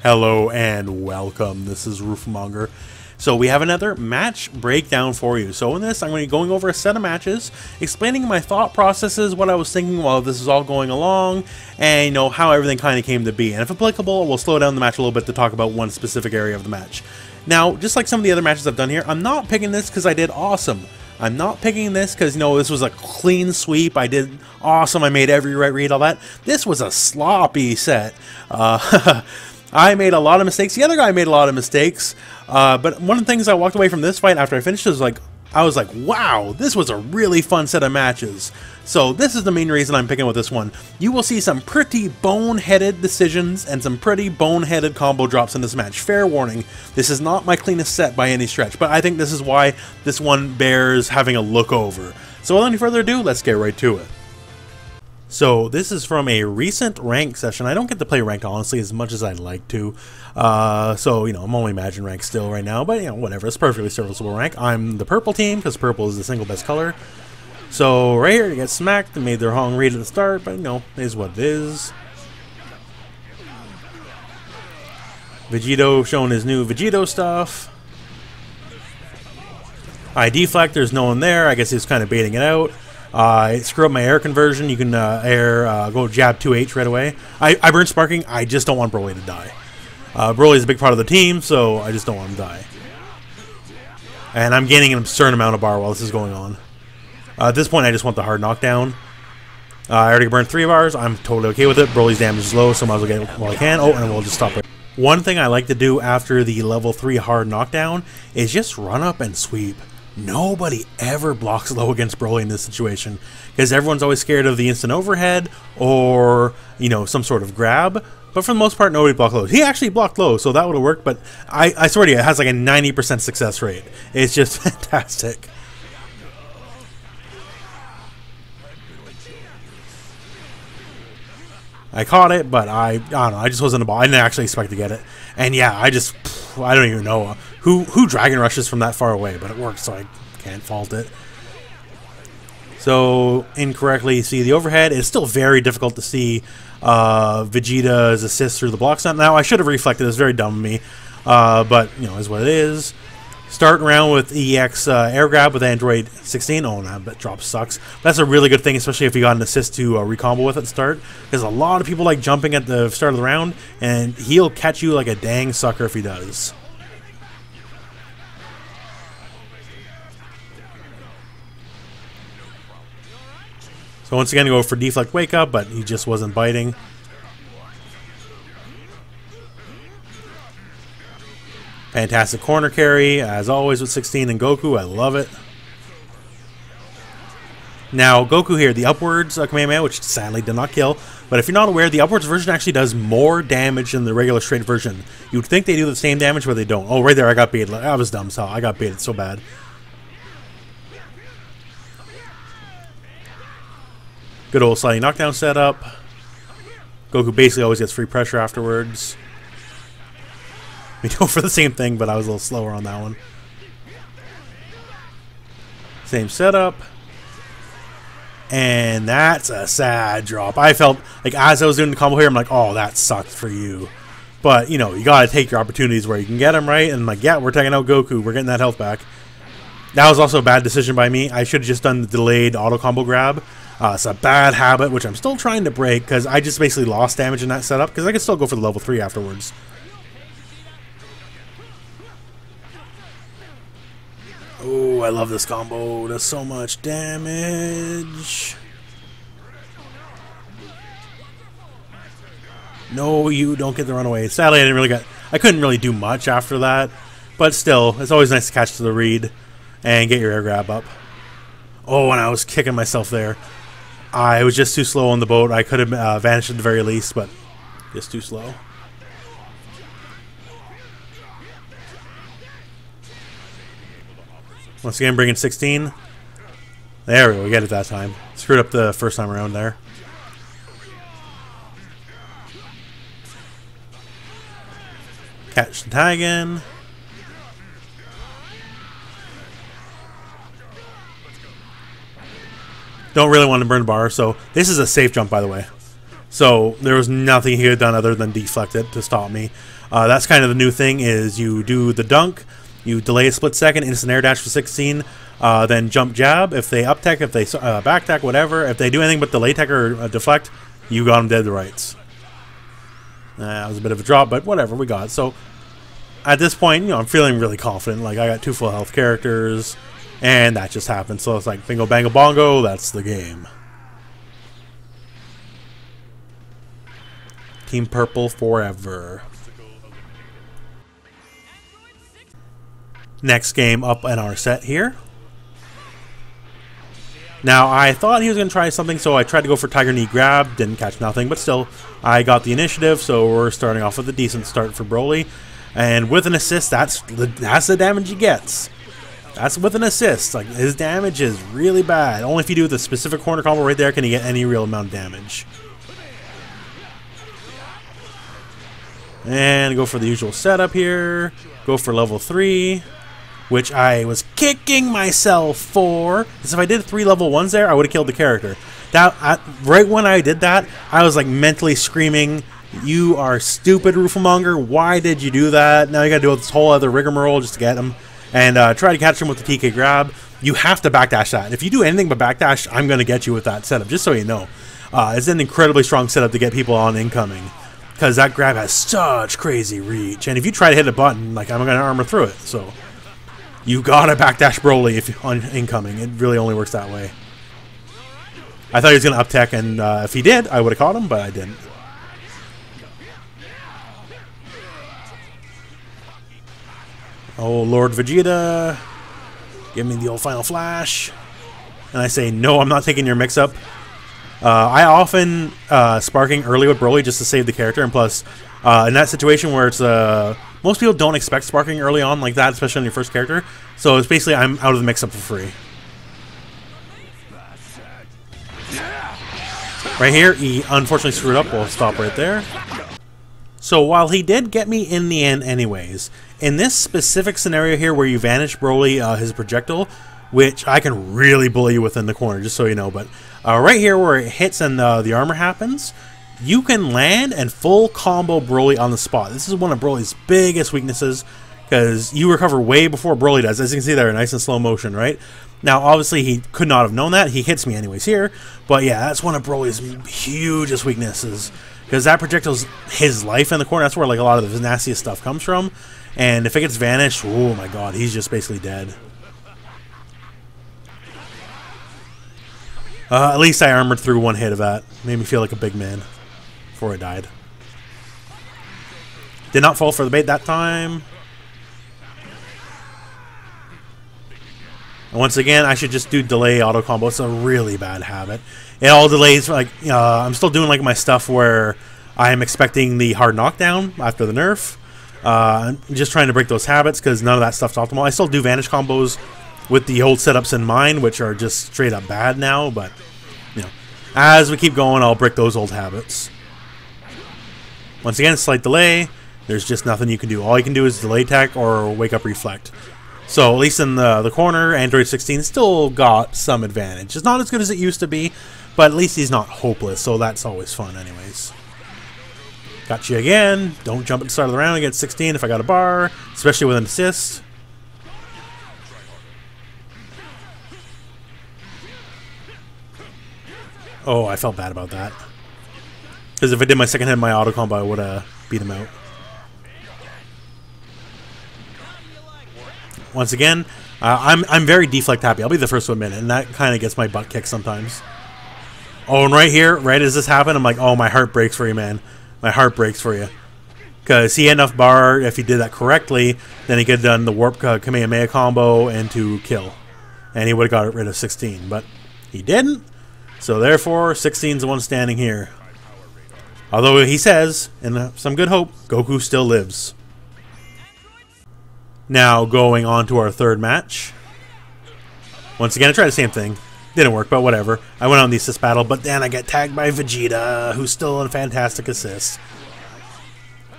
Hello and welcome. This is Rooflemonger. So we have another match breakdown for you. So in this, I'm going to be going over a set of matches, explaining my thought processes, what I was thinking while this is all going along, and how everything kind of came to be. And if applicable, we'll slow down the match a little bit to talk about one specific area of the match. Now, just like some of the other matches I've done here, I'm not picking this because I did awesome. I'm not picking this because, this was a clean sweep. I did awesome. I made every right read, all that. This was a sloppy set. I made a lot of mistakes. The other guy made a lot of mistakes. But one of the things I walked away from this fight after I finished was I was like, wow, this was a really fun set of matches. So this is the main reason I'm picking with this one. You will see some pretty boneheaded decisions and some pretty boneheaded combo drops in this match. Fair warning, this is not my cleanest set by any stretch, but I think this is why this one bears having a look over. So without any further ado, let's get right to it. So this is from a recent rank session. I don't get to play ranked, honestly, as much as I'd like to. I'm only Imagine rank still right now, but whatever. It's perfectly serviceable rank. I'm the purple team because purple is the single best color. So right here, you get smacked and made the wrong read at the start, but it is what it is. Vegito showing his new Vegito stuff. I deflect. There's no one there. I guess he's kind of baiting it out. Screw up my air conversion. You can go jab 2H right away. I burn sparking. I just don't want Broly to die. Broly is a big part of the team, so I just don't want him to die. And I'm gaining an absurd amount of bar while this is going on. At this point, I just want the hard knockdown. I already burned 3 bars. I'm totally okay with it. Broly's damage is low, so I might as well get it while I can. Oh, and we'll just stop right. One thing I like to do after the level 3 hard knockdown is just run up and sweep. Nobody ever blocks low against Broly in this situation because everyone's always scared of the instant overhead or, some sort of grab. But for the most part, nobody blocked low. He actually blocked low, so that would have worked, but I swear to you, it has like a 90% success rate. It's just fantastic. I caught it, but I don't know, I just wasn't a ball. I didn't actually expect to get it. And yeah, I don't even know who Dragon Rushes from that far away, but it works, so I can't fault it. So, incorrectly see the overhead. It's still very difficult to see Vegeta's assist through the block stun. Now, I should have reflected. It's very dumb of me, but, is what it is. Starting around with EX air grab with Android 16. Oh, no, that drop sucks. That's a really good thing, especially if you got an assist to recombo with at the start. Because a lot of people like jumping at the start of the round, and he'll catch you like a dang sucker if he does. So once again, go for deflect wake up, but he just wasn't biting. Fantastic corner carry, as always with 16 and Goku. I love it. Now, Goku here, the upwards Kamehameha, which sadly did not kill. But if you're not aware, the upwards version actually does more damage than the regular straight version. You would think they do the same damage, but they don't. Oh, right there, I got baited. I was dumb as hell. I got baited so bad. Good old sliding knockdown setup. Goku basically always gets free pressure afterwards. We go for the same thing, but I was a little slower on that one. Same setup. And that's a sad drop. I felt like as I was doing the combo here, I'm like, oh, that sucked for you. But, you gotta take your opportunities where you can get them, right? And I'm like, yeah, we're taking out Goku. We're getting that health back. That was also a bad decision by me. I should have just done the delayed auto combo grab. It's a bad habit, which I'm still trying to break because I just basically lost damage in that setup because I could still go for the level 3 afterwards. Oh, I love this combo. Does so much damage. No, you don't get the runaway. Sadly, I couldn't really do much after that. But still, it's always nice to catch to the read and get your air grab up. Oh, and I was kicking myself there. I was just too slow on the boat. I could have vanished at the very least, but just too slow. Once again, bringing 16. There we go. We get it that time. Screwed up the first time around there. Catch the tag in. Don't really want to burn the bar, so this is a safe jump, by the way. So there was nothing he had done other than deflect it to stop me. That's kind of the new thing, is you do the dunk, you delay a split second, instant air dash for 16, then jump jab. If they up tech, if they back tech, whatever, if they do anything but delay tech or deflect, you got them dead to rights. That was a bit of a drop, but whatever, we got it. So at this point, you know, I'm feeling really confident. Like, I got 2 full health characters, and that just happened. So it's like bingo bango bongo, that's the game. Team Purple forever. Next game up in our set here. Now, I thought he was going to try something, so I tried to go for Tiger Knee Grab. Didn't catch nothing, but still, I got the initiative, so we're starting off with a decent start for Broly. And with an assist, that's the damage he gets. That's with an assist. Like, his damage is really bad. Only if you do the specific corner combo right there can he get any real amount of damage. And go for the usual setup here. Go for level 3, which I was kicking myself for. Because if I did 3 level 1s there, I would have killed the character. Right when I did that, I was like mentally screaming, "You are stupid, rooflemonger. Why did you do that? Now you gotta do this whole other rigmarole just to get him." And try to catch him with the TK grab. You have to backdash that. If you do anything but backdash, I'm going to get you with that setup, just so you know. It's an incredibly strong setup to get people on incoming, because that grab has such crazy reach. And if you try to hit a button, like, I'm going to armor through it. So you got to backdash Broly if on incoming. It really only works that way. I thought he was going to up tech, and if he did, I would have caught him, but I didn't. Oh, Lord Vegeta, give me the old final flash. And I say, no, I'm not taking your mix-up. I often sparking early with Broly just to save the character, and plus, in that situation where it's most people don't expect sparking early on like that, especially on your first character. So it's basically I'm out of the mix-up for free. Right here, he unfortunately screwed up. We'll stop right there. So while he did get me in the end anyways, in this specific scenario here where you vanish Broly his projectile, which I can really bully you with in the corner, just so you know, but right here where it hits and the armor happens, you can land and full combo Broly on the spot. This is one of Broly's biggest weaknesses, because you recover way before Broly does, as you can see there, nice and slow motion, right? Now, obviously, he could not have known that. He hits me anyways here, but yeah, that's one of Broly's hugest weaknesses, because that projectile's his life in the corner. That's where like a lot of the nastiest stuff comes from, and if it gets vanished, oh my god, he's just basically dead. At least I armored through one hit of that. Made me feel like a big man before I died. Did not fall for the bait that time. And once again, I should just do delay auto combo. It's a really bad habit. It all delays. Like I'm still doing like my stuff where I am expecting the hard knockdown after the nerf. I'm just trying to break those habits because none of that stuff's optimal. I still do vanish combos with the old setups in mind, which are just straight up bad now. But you know, as we keep going, I'll break those old habits. Once again, slight delay. There's just nothing you can do. All you can do is delay tech or wake up reflect. So at least in the corner, Android 16 still got some advantage. It's not as good as it used to be, but at least he's not hopeless, so that's always fun anyways. Got you again. Don't jump at the start of the round against 16 if I got a bar, especially with an assist. Oh, I felt bad about that. Because if I did my second hit in my auto combo, I would have beat him out. Once again, I'm very deflect happy. I'll be the first to admit it, and that kind of gets my butt kicked sometimes. Oh, and right here, right as this happened, I'm like, oh, my heart breaks for you, man. My heart breaks for you. Because he had enough bar, if he did that correctly, then he could have done the warp Kamehameha combo and to kill. And he would have got rid of 16, but he didn't. So therefore, 16's the one standing here. Although he says, in some good hope, Goku still lives. Now going on to our third match. Once again, I tried the same thing. Didn't work, but whatever. I went on the assist battle, but then I get tagged by Vegeta, who's still in fantastic assist.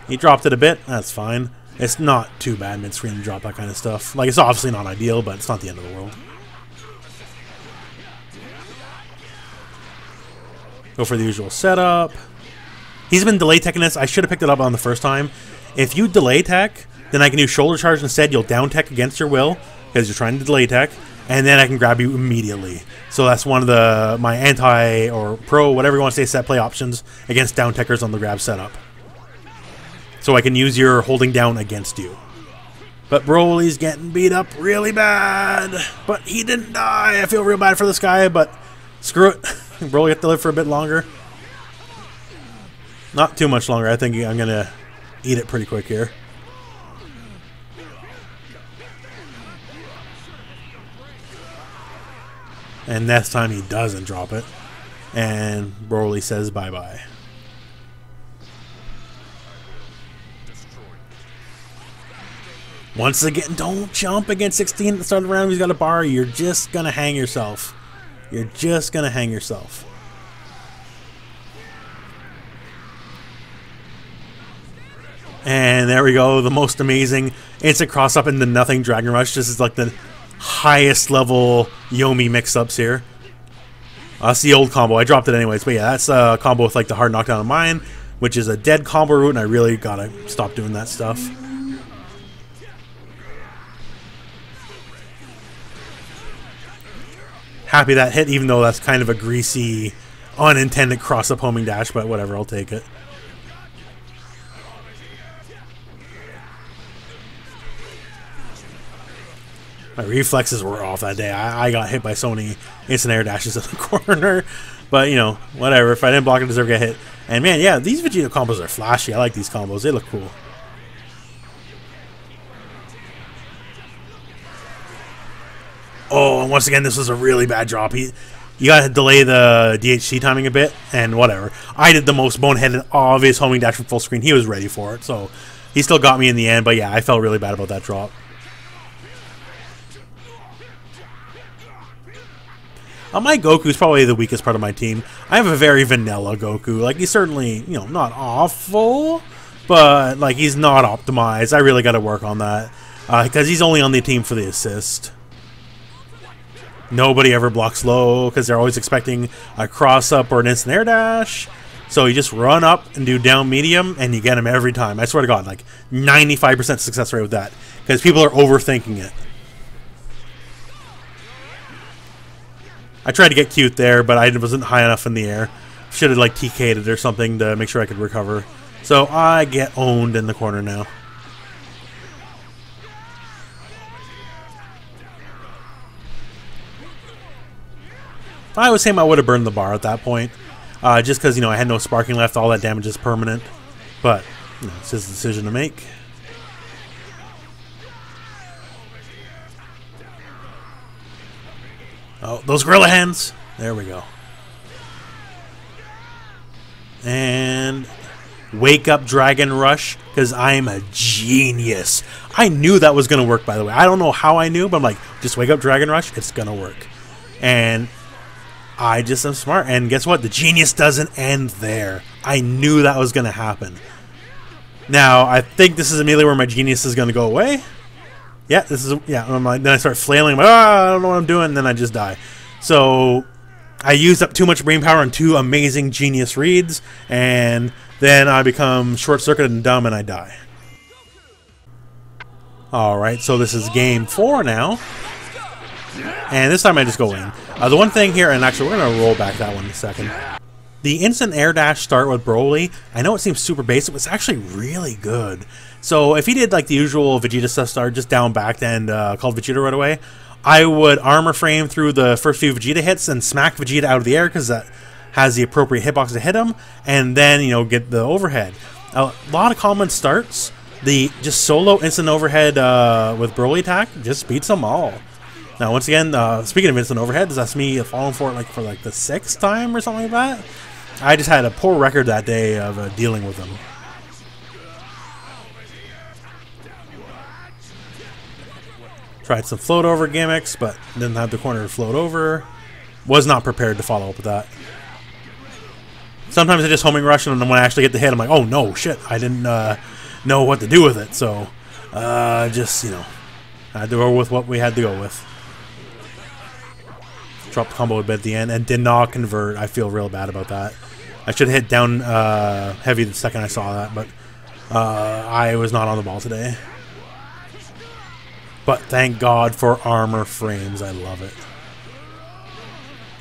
He dropped it a bit. That's fine. It's not too bad mid-screen to drop that kind of stuff. Like, it's obviously not ideal, but it's not the end of the world. Go for the usual setup. He's been delay teching this. I should have picked it up on the first time. If you delay tech, then I can do shoulder charge instead. You'll down tech against your will because you're trying to delay tech, and then I can grab you immediately. So that's one of my anti or pro, whatever you want to say, set play options against down techers on the grab setup. So I can use your holding down against you. But Broly's getting beat up really bad. But he didn't die. I feel real bad for this guy, but screw it. Broly have to live for a bit longer. Not too much longer. I think I'm going to eat it pretty quick here. And this time he doesn't drop it. And Broly says bye-bye. Once again, don't jump against 16 at the start of the round. He's got a bar. You're just going to hang yourself. You're just going to hang yourself. And there we go. The most amazing instant cross up into nothing Dragon Rush. This is like the highest level Yomi mix-ups here. That's the old combo. I dropped it anyways. But yeah, that's a combo with like the hard knockdown of mine, which is a dead combo route, and I really got to stop doing that stuff. Happy that hit, even though that's kind of a greasy, unintended cross-up homing dash, but whatever, I'll take it. My reflexes were off that day. I got hit by so many instant air dashes in the corner. But, you know, whatever. If I didn't block it, I deserve to get hit. And, man, yeah, these Vegeta combos are flashy. I like these combos. They look cool. Oh, and once again, this was a really bad drop. You got to delay the DHC timing a bit, and whatever. I did the most boneheaded, obvious homing dash from full screen. He was ready for it, so he still got me in the end. But, yeah, I felt really bad about that drop. My Goku's probably the weakest part of my team. I have a very vanilla Goku. Like, he's certainly, you know, not awful, but, like, he's not optimized. I really got to work on that, because he's only on the team for the assist. Nobody ever blocks low, because they're always expecting a cross-up or an instant air dash. So you just run up and do down medium, and you get him every time. I swear to God, like, 95% success rate with that, because people are overthinking it. I tried to get cute there, but I wasn't high enough in the air. Should have like TK'd it or something to make sure I could recover. So I get owned in the corner now. I was saying I would have burned the bar at that point. Just because, you know, I had no sparking left. All that damage is permanent. But, you know, it's his decision to make. Oh, those gorilla hands. There we go. And wake up Dragon Rush, because I'm a genius. I knew that was going to work, by the way. I don't know how I knew, but I'm like, just wake up Dragon Rush. It's going to work. And I just am smart. And guess what? The genius doesn't end there. I knew that was going to happen. Now, I think this is immediately where my genius is going to go away. Yeah, this is, yeah, I'm like, then I start flailing. I'm like, I don't know what I'm doing, and then I just die. So I used up too much brain power on two amazing genius reads, and then I become short-circuited and dumb, and I die. Alright, so this is game 4 now. And this time I just go in. The one thing here, and actually we're going to roll back that one in a second. The instant air dash start with Broly, I know it seems super basic, but it's actually really good. So if he did like the usual Vegeta stuff start, just down back and called Vegeta right away, I would armor frame through the first few Vegeta hits and smack Vegeta out of the air because that has the appropriate hitbox to hit him, and then, you know, get the overhead. A lot of common starts. The just solo instant overhead with Broly attack just beats them all. Now, once again, speaking of instant overheads, that's me falling for it for the 6th time or something like that. I just had a poor record that day of dealing with them. Tried some float over gimmicks, but didn't have the corner to float over. Was not prepared to follow up with that. Sometimes I just homing rush, and then when I actually get the hit, I'm like, oh no, shit, I didn't know what to do with it. So, just, you know, I had to go with what we had to go with. Dropped the combo a bit at the end and did not convert. I feel real bad about that. I should have hit down heavy the second I saw that, but I was not on the ball today. But thank God for armor frames. I love it.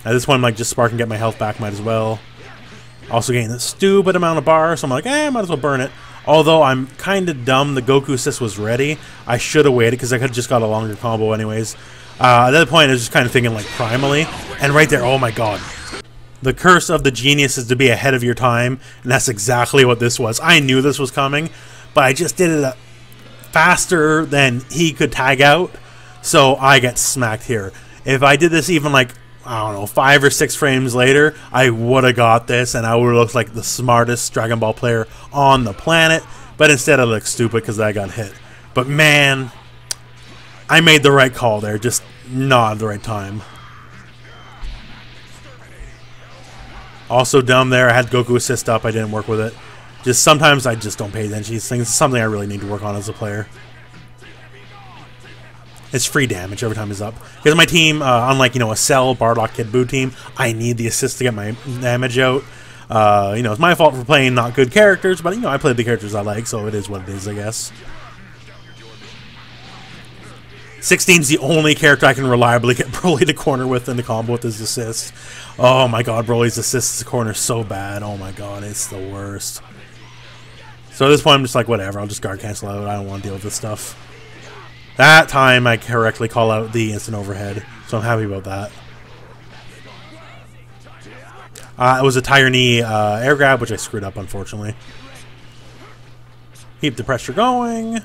At this point, I'm like, just spark and get my health back. Might as well. Also getting a stupid amount of bar, so I'm like, might as well burn it. Although I'm kind of dumb, the Goku assist was ready. I should have waited because I could have just got a longer combo anyways. At that point, I was just kind of thinking like primally. And right there, oh my God. The curse of the genius is to be ahead of your time. And that's exactly what this was. I knew this was coming, but I just did it faster than he could tag out. So I get smacked here. If I did this even like, I don't know, 5 or 6 frames later, I would have got this, and I would have looked like the smartest Dragon Ball player on the planet. But instead, I looked stupid because I got hit. But man, I made the right call there, just not at the right time. Also dumb there, I had Goku assist up, I didn't work with it. Just sometimes I just don't pay attention to these things. It's something I really need to work on as a player. It's free damage every time he's up. Because my team, unlike, you know, a Cell, Bardock, Kid Buu team, I need the assist to get my damage out. You know, it's my fault for playing not good characters, but, you know, I played the characters I like, so it is what it is, I guess. 16's the only character I can reliably get Broly to corner with in the combo with his assist. Oh my God, Broly's assist to corner is so bad. Oh my God, it's the worst. So at this point, I'm just like, whatever, I'll just guard cancel out. I don't want to deal with this stuff. That time, I correctly call out the instant overhead, so I'm happy about that. It was a tire knee air grab, which I screwed up, unfortunately. Keep the pressure going.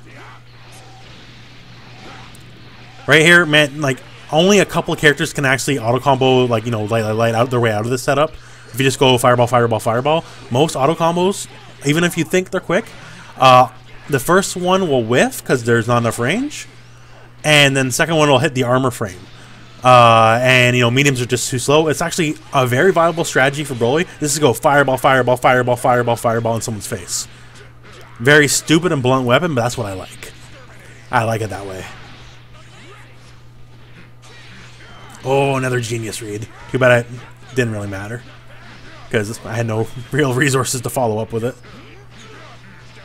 Right here, man, like, only a couple of characters can actually auto-combo, like, you know, light out their way out of this setup. If you just go fireball, fireball, fireball, most auto-combos, even if you think they're quick, the first one will whiff because there's not enough range. And then the second one will hit the armor frame. And, you know, mediums are just too slow. It's actually a very viable strategy for Broly. This is go fireball, fireball, fireball, fireball, fireball in someone's face. Very stupid and blunt weapon, but that's what I like. I like it that way. Oh, another genius read. Too bad it didn't really matter. Because I had no real resources to follow up with it.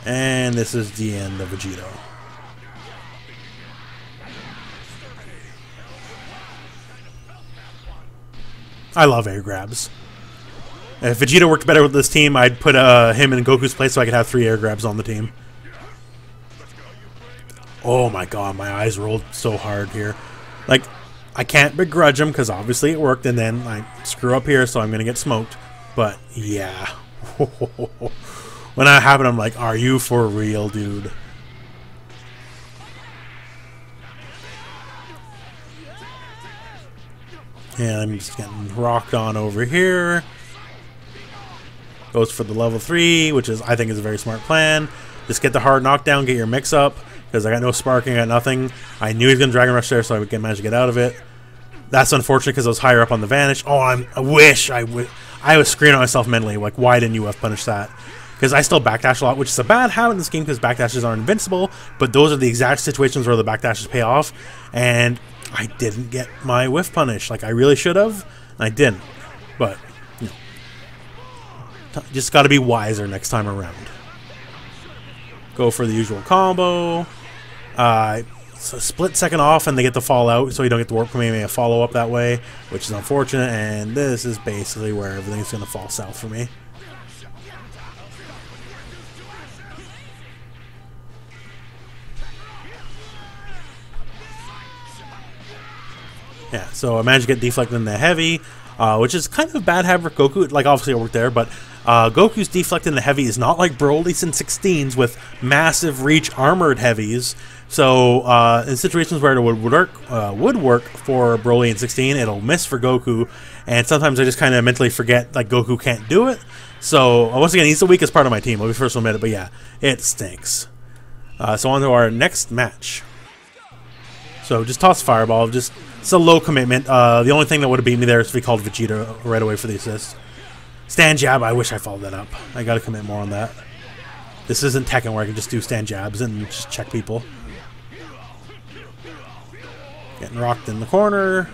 And this is the end of Vegito. I love air grabs. If Vegeta worked better with this team, I'd put him in Goku's place so I could have 3 air grabs on the team. Oh my God, my eyes rolled so hard here. Like, I can't begrudge him because obviously it worked, and then I screw up here, so I'm going to get smoked. But, yeah. When that happened, I'm like, are you for real, dude? And I'm just getting rocked on over here. Goes for the level 3, which is, I think, is a very smart plan. Just get the hard knockdown, get your mix up, because I got no sparking, I got nothing. I knew he was going to Dragon Rush there, so I would manage to get out of it. That's unfortunate because I was higher up on the Vanish. Oh, I wish I was screaming at myself mentally, like, why didn't UF punish that? Because I still backdash a lot, which is a bad habit in this game because backdashes aren't invincible, but those are the exact situations where the backdashes pay off, and I didn't get my whiff punish. Like, I really should have, and I didn't. But, you know, just got to be wiser next time around. Go for the usual combo. So split second off, and they get the fall out, so you don't get the warp maybe a follow up that way, which is unfortunate. And this is basically where everything's going to fall south for me. Yeah, so I managed to get deflected in the heavy, which is kind of a bad habit for Goku. Like, obviously it worked there, but Goku's deflect in the heavy is not like Broly's in 16s with massive reach armored heavies. So in situations where it would work for Broly in 16, it'll miss for Goku, and sometimes I just kind of mentally forget like Goku can't do it. So once again, he's the weakest part of my team. I'll be first to admit it, but yeah, it stinks. So on to our next match. So just toss Fireball. Just it's a low commitment. The only thing that would have beat me there is if he called Vegeta right away for the assist. Stand jab. I wish I followed that up. I got to commit more on that. This isn't Tekken where I can just do stand jabs and just check people. Getting rocked in the corner.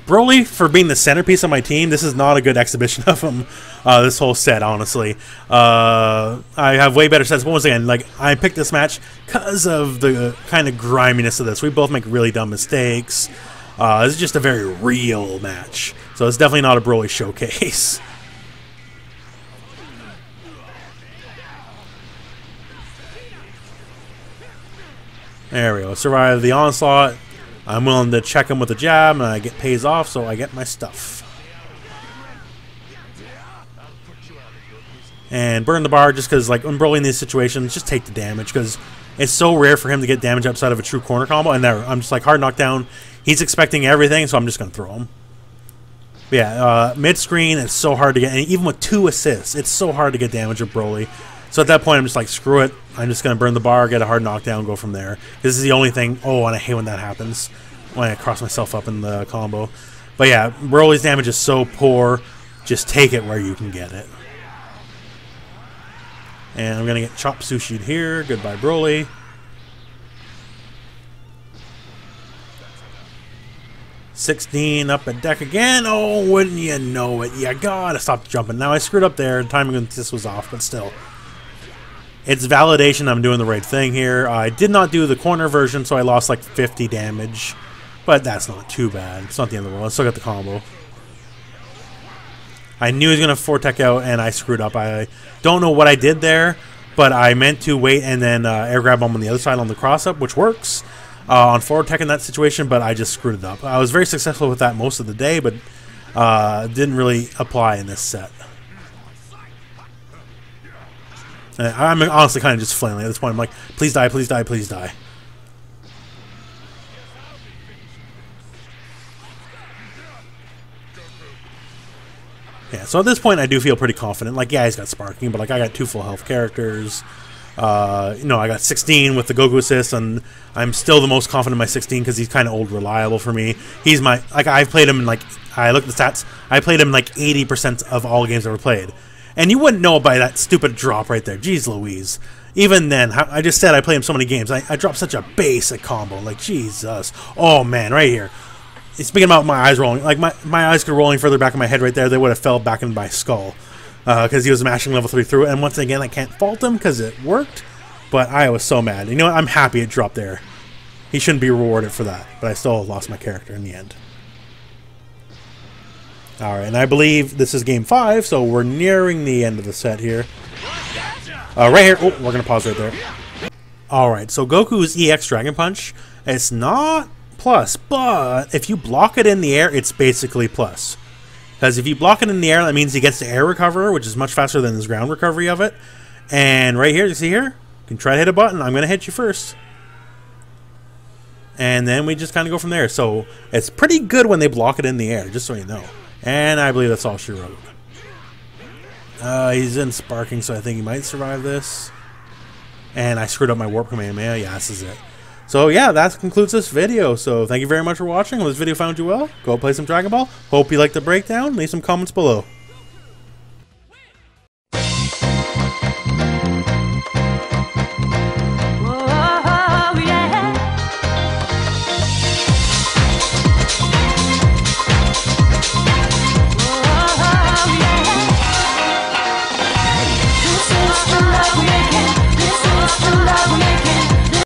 Broly, for being the centerpiece of my team, this is not a good exhibition of him, this whole set, honestly. I have way better sets. But once again, like, I picked this match because of the kind of griminess of this. We both make really dumb mistakes. This is just a very real match. So it's definitely not a Broly showcase. There we go. Survive the onslaught. I'm willing to check him with a jab, and I get pays off, so I get my stuff. And burn the bar just because, like, when Broly in these situations, just take the damage because it's so rare for him to get damage outside of a true corner combo. And there, I'm just like hard knockdown. He's expecting everything, so I'm just going to throw him. But yeah, mid-screen, it's so hard to get, and even with 2 assists, it's so hard to get damage with Broly. So at that point, I'm just like, screw it. I'm just going to burn the bar, get a hard knockdown, go from there. This is the only thing. Oh, and I hate when that happens, when I cross myself up in the combo. But yeah, Broly's damage is so poor. Just take it where you can get it. And I'm going to get Chop Sushi'd here. Goodbye, Broly. $16 up at deck again. Oh, wouldn't you know it? You gotta stop jumping. Now I screwed up there. Timing on this was off, but still. It's validation I'm doing the right thing here. I did not do the corner version, so I lost like 50 damage. But that's not too bad. It's not the end of the world. I still got the combo. I knew he was going to 4-tech out, and I screwed up. I don't know what I did there, but I meant to wait and then air grab him on the other side on the cross-up, which works on 4-tech in that situation, but I just screwed it up. I was very successful with that most of the day, but didn't really apply in this set. I'm honestly kind of just flailing at this point. I'm like, please die, please die, please die. Yeah, so at this point I do feel pretty confident. Like, yeah, he's got sparking, but like I got 2 full health characters. You know, I got 16 with the Goku assist, and I'm still the most confident in my 16 because he's kind of old reliable for me. He's my, like, I've played him in, like, I looked at the stats, I played him like 80% of all games I've ever played. And you wouldn't know by that stupid drop right there. Jeez Louise. Even then, I just said I play him so many games. I dropped such a basic combo. Like, Jesus. Oh, man, right here. Speaking about my eyes rolling, like, my eyes could rolling further back in my head right there. They would have fell back in my skull. Because he was mashing level 3 through it. And once again, I can't fault him because it worked. But I was so mad. You know what? I'm happy it dropped there. He shouldn't be rewarded for that. But I still lost my character in the end. Alright, and I believe this is game 5, so we're nearing the end of the set here. Right here. Oh, we're going to pause right there. Alright, so Goku's EX Dragon Punch, it's not plus, but if you block it in the air, it's basically plus. Because if you block it in the air, that means he gets the air recover, which is much faster than his ground recovery of it. And right here, you see here? You can try to hit a button. I'm going to hit you first. And then we just kind of go from there. So it's pretty good when they block it in the air, just so you know. And I believe that's all she wrote. He's in sparking, so I think he might survive this. And I screwed up my warp command. Yeah, this is it. So yeah, that concludes this video. So thank you very much for watching. If this video found you well, go play some Dragon Ball. Hope you liked the breakdown. Leave some comments below.